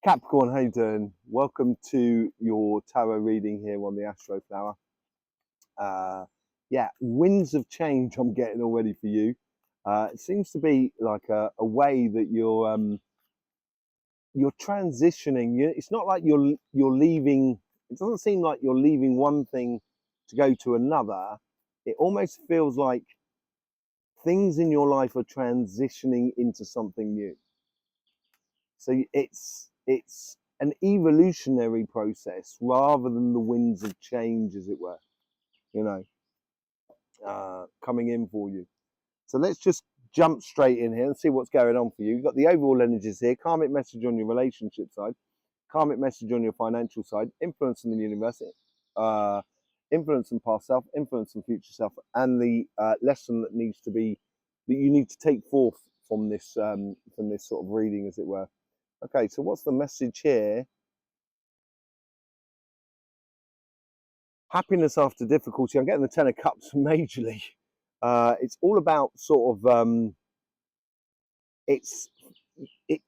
Capricorn, how you doing? Welcome to your tarot reading here on the Astroflower. Yeah, winds of change I'm getting already for you. It seems to be like a way that you're transitioning. It's not like you're leaving. It doesn't seem like you're leaving one thing to go to another. It almost feels like things in your life are transitioning into something new. So it's an evolutionary process rather than the winds of change, as it were, you know, coming in for you. So let's just jump straight in here and see what's going on for you. You've got the overall energies here, karmic message on your relationship side, karmic message on your financial side, influence in the universe, uh, influence in past self, influence in future self, and the lesson that you need to take forth from this sort of reading, as it were. Okay, so what's the message here? Happiness after difficulty. I'm getting the Ten of Cups majorly. It's all about sort of it's it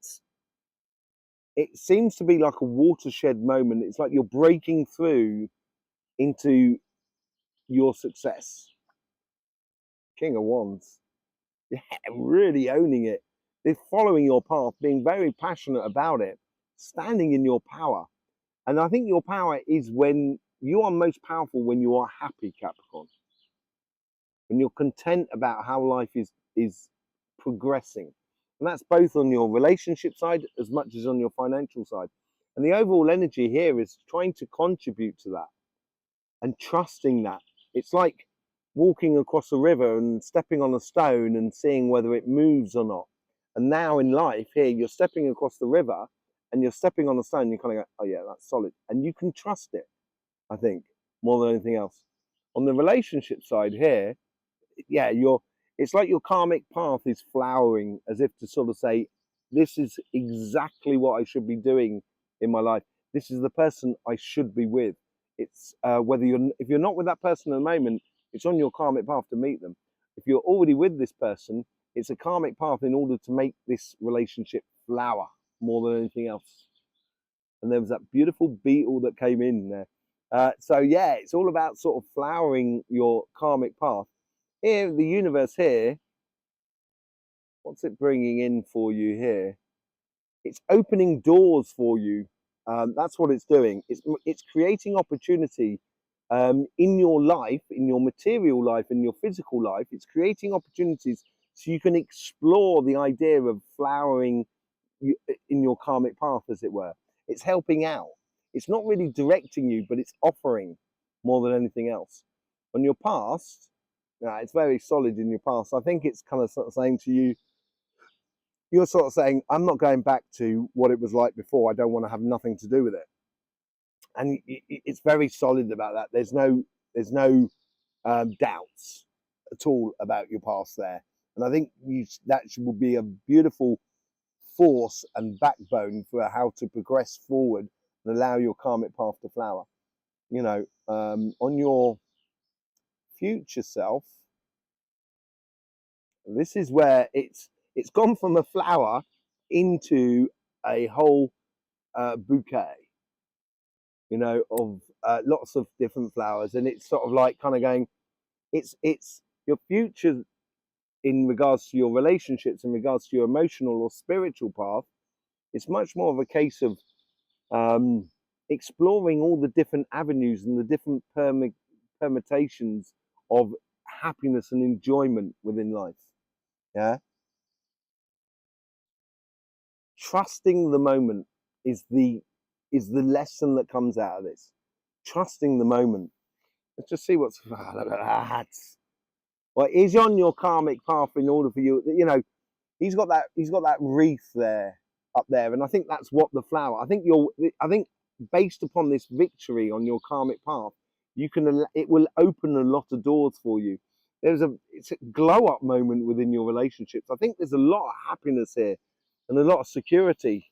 seems to be like a watershed moment. It's like you're breaking through into your success. King of Wands. Yeah, really owning it. They're following your path, being very passionate about it, standing in your power. And I think your power is when you are most powerful when you are happy, Capricorn. When you're content about how life is progressing. And that's both on your relationship side as much as on your financial side. And the overall energy here is trying to contribute to that and trusting that. It's like walking across a river and stepping on a stone and seeing whether it moves or not. And now in life here, you're stepping across the river and you're stepping on a stone, and you kind of go, oh yeah, that's solid. And you can trust it, I think, more than anything else. On the relationship side here, yeah, it's like your karmic path is flowering, as if to sort of say, this is exactly what I should be doing in my life. This is the person I should be with. It's if you're not with that person at the moment, it's on your karmic path to meet them. If you're already with this person, it's a karmic path in order to make this relationship flower more than anything else. And there was that beautiful beetle that came in there. So yeah, it's all about sort of flowering your karmic path. Here, the universe here, what's it bringing in for you here? It's opening doors for you. That's what it's doing. It's creating opportunity in your life, in your material life, in your physical life. It's creating opportunities so you can explore the idea of flowering in your karmic path, as it were. It's helping out. It's not really directing you, but it's offering more than anything else. On your past, it's very solid in your past. I think it's kind of sort of saying to you, you're sort of saying, I'm not going back to what it was like before. I don't want to have nothing to do with it. And it's very solid about that. There's no doubts at all about your past there. And I think that will be a beautiful force and backbone for how to progress forward and allow your karmic path to flower. You know, on your future self, this is where it's gone from a flower into a whole bouquet, you know, of lots of different flowers, and it's sort of like kind of going, it's your future in regards to your relationships, in regards to your emotional or spiritual path. It's much more of a case of exploring all the different avenues and the different permutations of happiness and enjoyment within life. Yeah, trusting the moment is the lesson that comes out of this. Trusting the moment. Let's just see what's that. Well, he's on your karmic path in order for you. You know, he's got that wreath there up there, and I think that's what the flower. I think based upon this victory on your karmic path, it will open a lot of doors for you. It's a glow up moment within your relationships. I think there's a lot of happiness here and a lot of security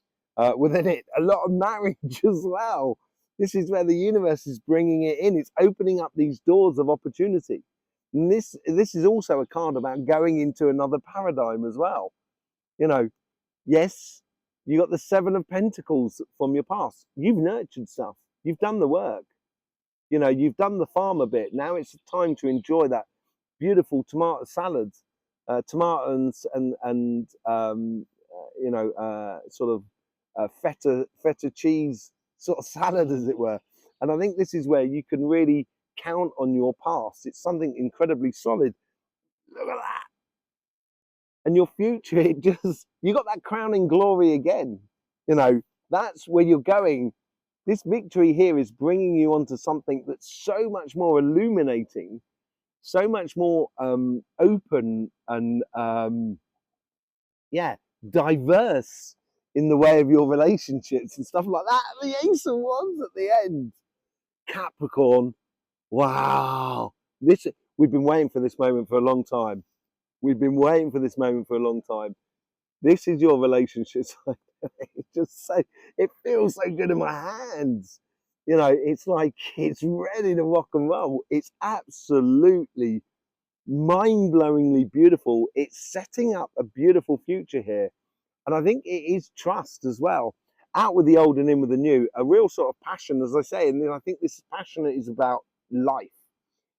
within it, a lot of marriage as well. This is where the universe is bringing it in. It's opening up these doors of opportunity. And this is also a card about going into another paradigm as well. You know, yes, You got the Seven of Pentacles from your past. You've nurtured stuff. You've done the work. You know, you've done the farmer bit. Now it's time to enjoy that beautiful tomato salads, tomatoes and you know, sort of feta cheese sort of salad, as it were. And I think this is where you can really count on your past. It's something incredibly solid. Look at that. And your future, it just, you got that crowning glory again. You know, that's where you're going. This victory here is bringing you onto something that's so much more illuminating, so much more open and yeah, diverse in the way of your relationships and stuff like that. The Ace of Wands at the end. Capricorn. Wow. This, we've been waiting for this moment for a long time. We've been waiting for this moment for a long time. This is your relationship. It just so, it feels so good in my hands. You know, it's like it's ready to rock and roll. It's absolutely mind-blowingly beautiful. It's setting up a beautiful future here. And I think it is trust as well. Out with the old and in with the new. A real sort of passion, as I say. And I think this passion is about life.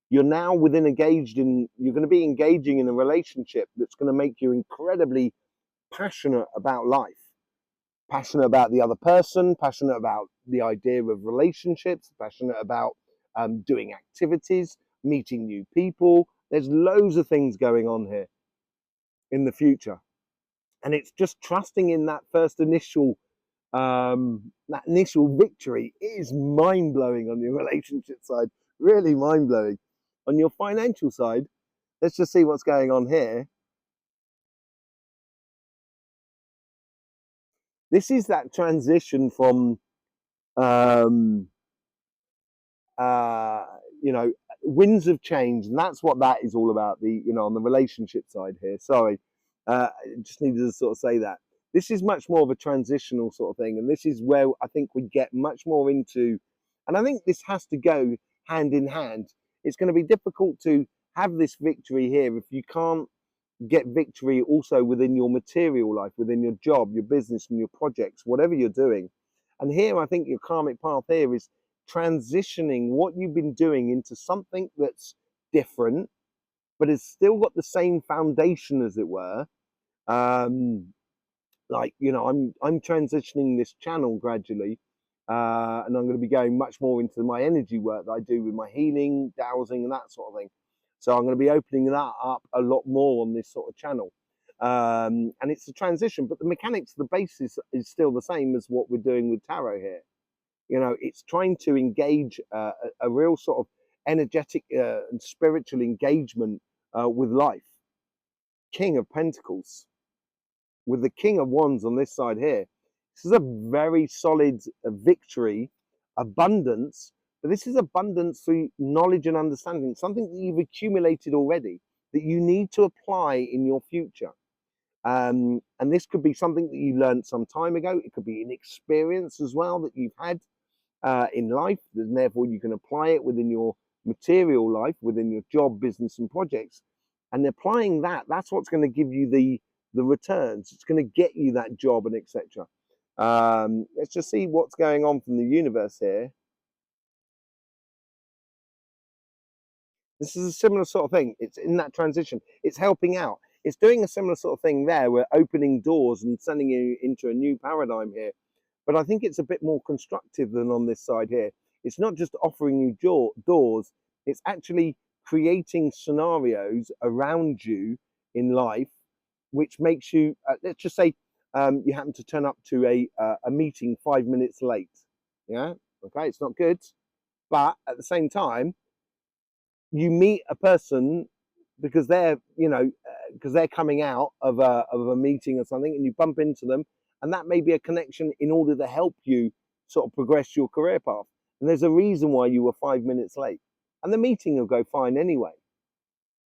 You're now you're going to be engaging in a relationship that's going to make you incredibly passionate about life, passionate about the other person, passionate about the idea of relationships, passionate about doing activities, meeting new people. There's loads of things going on here in the future. And it's just trusting in that first initial victory. It is mind-blowing on your relationship side, really mind-blowing. On your financial side, let's just see what's going on here. This is that transition from you know, winds of change, and that's what that is all about. On the relationship side here. Sorry, just needed to sort of say that this is much more of a transitional sort of thing, and this is where I think we get much more into, and I think this has to go hand in hand. It's going to be difficult to have this victory here if you can't get victory also within your material life, within your job, your business, and your projects, whatever you're doing. And here, I think your karmic path here is transitioning what you've been doing into something that's different, but it's still got the same foundation, as it were. Like, you know, I'm transitioning this channel gradually, and I'm going to be going much more into my energy work that I do with my healing, dowsing, and that sort of thing. So I'm going to be opening that up a lot more on this sort of channel. And it's a transition, but the mechanics, the basis is still the same as what we're doing with tarot here. You know, it's trying to engage a real sort of energetic and spiritual engagement with life. King of Pentacles with the King of Wands on this side here. This is a very solid victory, abundance, but this is abundance through knowledge and understanding, something that you've accumulated already that you need to apply in your future. And this could be something that you learned some time ago. It could be an experience as well that you've had in life, and therefore you can apply it within your material life, within your job, business, and projects. And applying that, that's what's going to give you the returns. It's going to get you that job and etc. Let's just see what's going on from the universe here. This is a similar sort of thing. It's in that transition. It's helping out. It's doing a similar sort of thing there. We're opening doors and sending you into a new paradigm here. But I think it's a bit more constructive than on this side here. It's not just offering you doors. It's actually creating scenarios around you in life, which makes you, let's just say you happen to turn up to a meeting 5 minutes late. Yeah, okay, it's not good. But at the same time, you meet a person because they're, you know, because they're coming out of a meeting or something, and you bump into them, and that may be a connection in order to help you sort of progress your career path. And there's a reason why you were 5 minutes late, and the meeting will go fine anyway.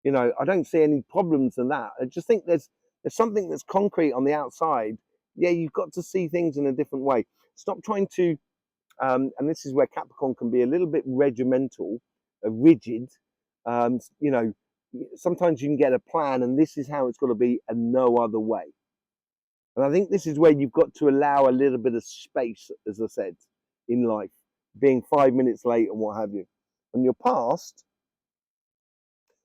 You know, I don't see any problems in that. I just think there's something that's concrete on the outside. Yeah, you've got to see things in a different way. Stop trying to, and this is where Capricorn can be a little bit regimental, rigid. You know, sometimes you can get a plan, and this is how it's got to be, and no other way. And I think this is where you've got to allow a little bit of space, as I said, in life, being 5 minutes late and what have you. And your past,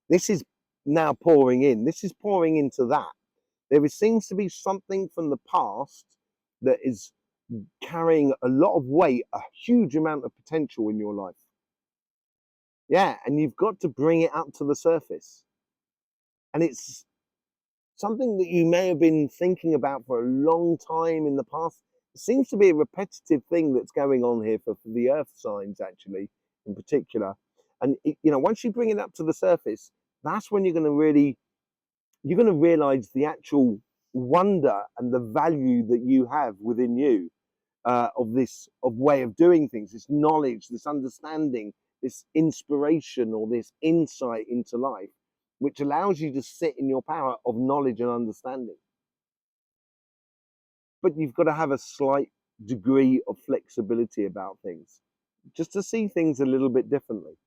this is now pouring in. This is pouring into that. There seems to be something from the past that is carrying a lot of weight, a huge amount of potential in your life. Yeah, and you've got to bring it up to the surface. And it's something that you may have been thinking about for a long time in the past. It seems to be a repetitive thing that's going on here for the earth signs, actually, in particular. And once you bring it up to the surface, that's when you're going to realize the actual wonder and the value that you have within you, of way of doing things, this knowledge, this understanding, this inspiration, or this insight into life, which allows you to sit in your power of knowledge and understanding. But you've got to have a slight degree of flexibility about things, just to see things a little bit differently.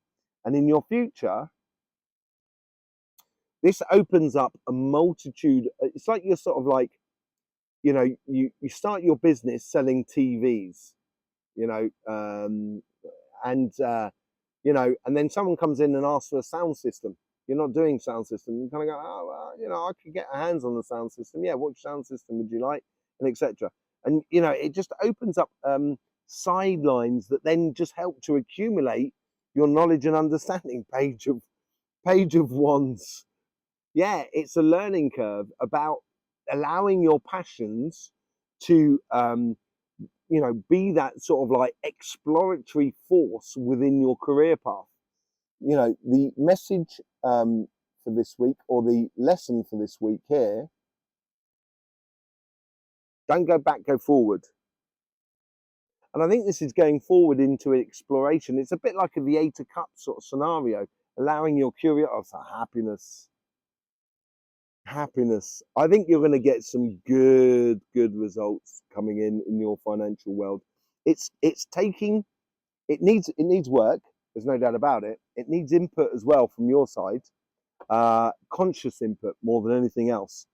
And in your future, this opens up a multitude. It's like you're sort of like, you start your business selling TVs, and and then someone comes in and asks for a sound system. You're not doing sound system. You kind of go, oh, well, I could get a hands on the sound system. Yeah, which sound system would you like, and etc. And it just opens up sidelines that then just help to accumulate your knowledge and understanding. Page of Wands. Yeah, it's a learning curve about allowing your passions to be that sort of like exploratory force within your career path. The message for this week, or the lesson for this week here: don't go back, go forward. And I think this is going forward into exploration. It's a bit like the Eight of Cups sort of scenario, allowing your curiosity, happiness. I think you're going to get some good results coming in your financial world. It needs work. There's no doubt about it. It needs input as well from your side, conscious input more than anything else,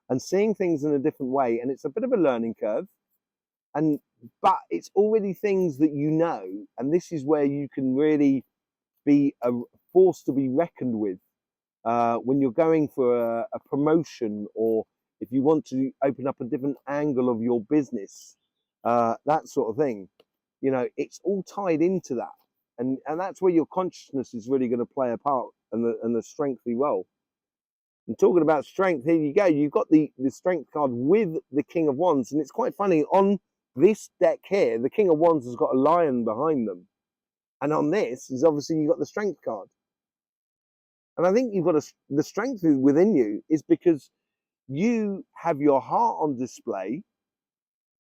and seeing things in a different way. And it's a bit of a learning curve, but it's already things that and this is where you can really be a force to be reckoned with. When you're going for a promotion, or if you want to open up a different angle of your business, that sort of thing, it's all tied into that. And that's where your consciousness is really going to play a part, and the strengthy role. And talking about strength, here you go. You've got the strength card with the King of Wands. And it's quite funny, on this deck here, the King of Wands has got a lion behind them. And on this is obviously you've got the strength card. And I think you've got the strength within you is because you have your heart on display,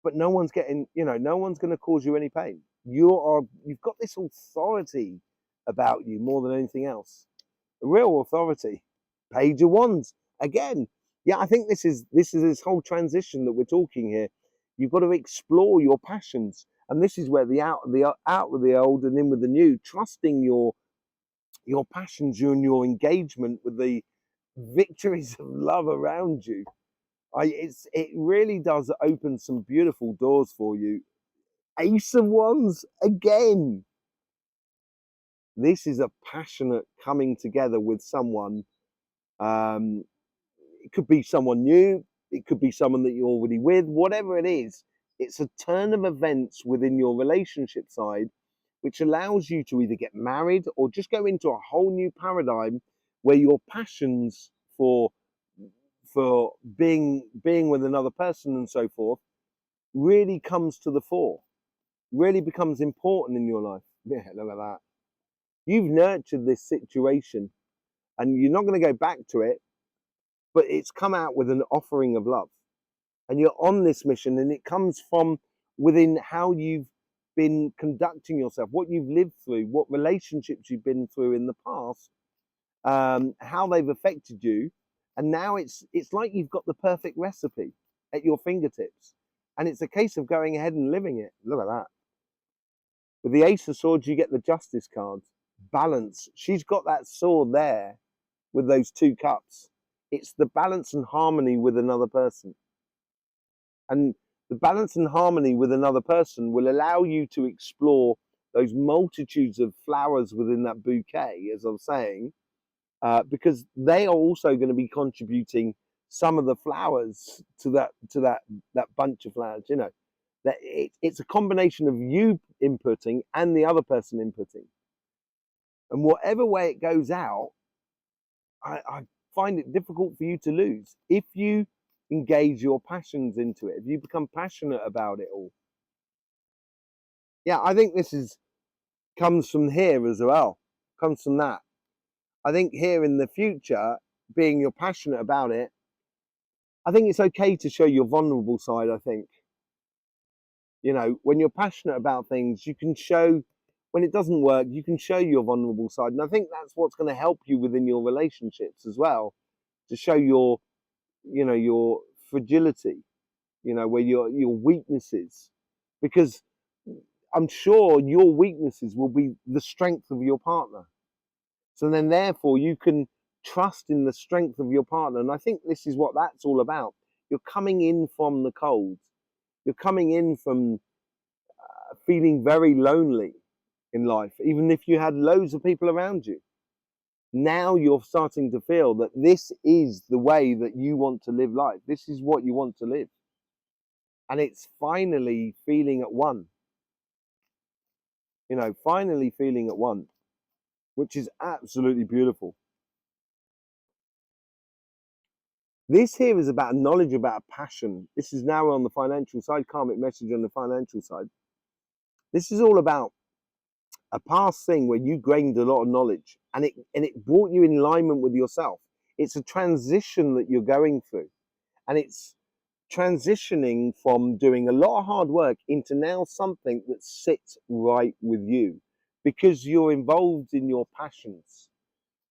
but no one's going to cause you any pain. You've got this authority about you more than anything else. A real authority. Page of Wands again. Yeah, I think this is this whole transition that we're talking here. You've got to explore your passions, and this is where out with the old and in with the new. Trusting your passions, and your engagement with the victories of love around you. It really does open some beautiful doors for you. Ace of Wands again. This is a passionate coming together with someone. It could be someone new. It could be someone that you're already with. Whatever it is, it's a turn of events within your relationship side, which allows you to either get married or just go into a whole new paradigm where your passions for being with another person and so forth really comes to the fore, really becomes important in your life. Yeah, look at that. You've nurtured this situation, and you're not going to go back to it, but it's come out with an offering of love. And you're on this mission, and it comes from within how you've been conducting yourself, what you've lived through, what relationships you've been through in the past, how they've affected you. And now it's like you've got the perfect recipe at your fingertips, and it's a case of going ahead and living it. Look at that. With the Ace of Swords, you get the Justice card. Balance. She's got that sword there with those two cups. It's the balance and harmony with another person. And the balance and harmony with another person will allow you to explore those multitudes of flowers within that bouquet, as I was saying, because they are also going to be contributing some of the flowers to that bunch of flowers. You know, that it's a combination of you inputting and the other person inputting, and whatever way it goes out, I find it difficult for you to lose if you engage your passions into it. If you become passionate about it all, yeah, I think this comes from here as well. Comes from that. I think here in the future, being you're passionate about it, I think it's okay to show your vulnerable side. I think, you know, when you're passionate about things, you can show, when it doesn't work, you can show your vulnerable side. And I think that's what's going to help you within your relationships as well, to show your, you know, your fragility, you know, where your weaknesses, because I'm sure your weaknesses will be the strength of your partner. So then therefore you can trust in the strength of your partner. And I think this is what that's all about. You're coming in from the cold. You're coming in from feeling very lonely in life, even if you had loads of people around you. Now you're starting to feel that this is the way that you want to live life. This is what you want to live. And it's finally feeling at one. You know, finally feeling at one, which is absolutely beautiful. This here is about knowledge, about passion. This is now on the financial side, karmic message on the financial side. This is all about a past thing where you gained a lot of knowledge and it brought you in alignment with yourself. It's a transition that you're going through, and it's transitioning from doing a lot of hard work into now something that sits right with you because you're involved in your passions.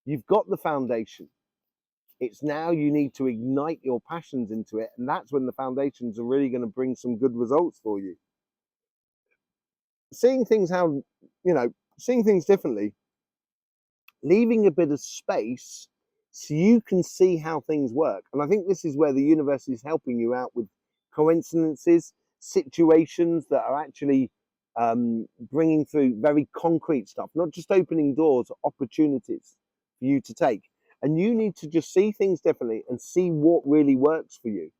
You've got the foundation. It's now you need to ignite your passions into it, and that's when the foundations are really going to bring some good results for you. Seeing things how, you know, seeing things differently, leaving a bit of space so you can see how things work. And I think this is where the universe is helping you out with coincidences, situations that are actually bringing through very concrete stuff, not just opening doors, opportunities for you to take. And you need to just see things differently and see what really works for you.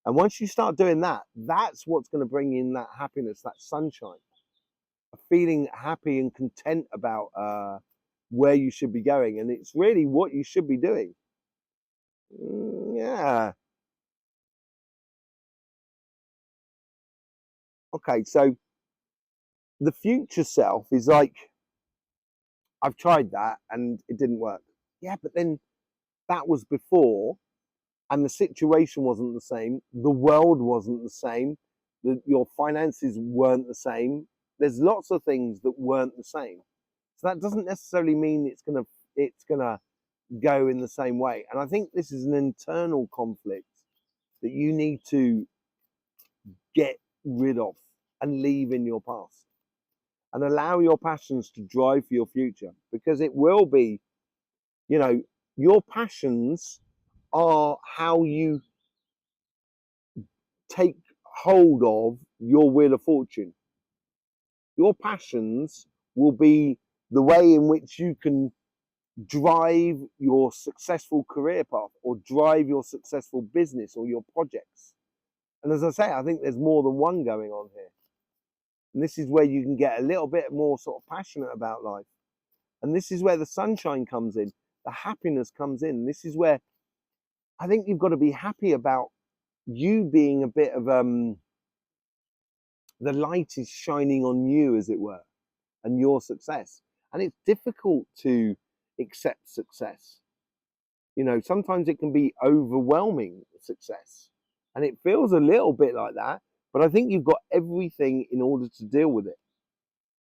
And once you start doing that, that's what's going to bring in that happiness, that sunshine, feeling happy and content about where you should be going. And it's really what you should be doing. Yeah. Okay, so the future self is like, I've tried that and it didn't work. Yeah, but then that was before, and the situation wasn't the same, the world wasn't the same, your finances weren't the same. There's lots of things that weren't the same. So that doesn't necessarily mean it's gonna go in the same way. And I think this is an internal conflict that you need to get rid of and leave in your past and allow your passions to drive for your future, because it will be, you know, your passions are how you take hold of your wheel of fortune. Your passions will be the way in which you can drive your successful career path or drive your successful business or your projects. And as I say, I think there's more than one going on here. And this is where you can get a little bit more sort of passionate about life. And this is where the sunshine comes in, the happiness comes in. This is where I think you've got to be happy about you being a bit of the light is shining on you, as it were, and your success. And it's difficult to accept success. You know, sometimes it can be overwhelming success. And it feels a little bit like that, but I think you've got everything in order to deal with it.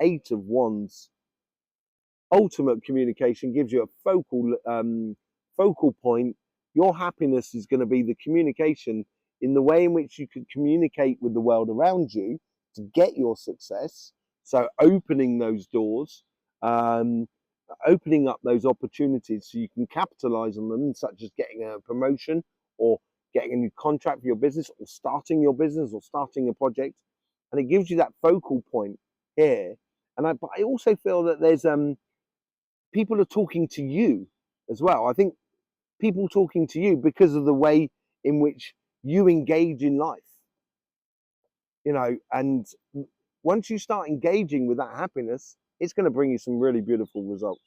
8 of Wands. Ultimate communication gives you a focal point. Your happiness is going to be the communication in the way in which you can communicate with the world around you to get your success. So opening those doors, opening up those opportunities so you can capitalize on them, such as getting a promotion or getting a new contract for your business, or starting your business, or starting a project, and it gives you that focal point here. And but I also feel that there's people are talking to you as well. I think people talking to you because of the way in which you engage in life, you know, and once you start engaging with that happiness, it's going to bring you some really beautiful results.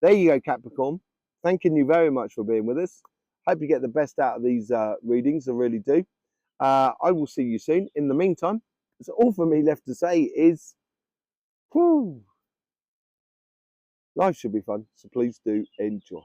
There you go, Capricorn. Thanking you very much for being with us. Hope you get the best out of these readings. I really do. I will see you soon. In the meantime, that's all for me left to say is, whew, life should be fun. So please do enjoy.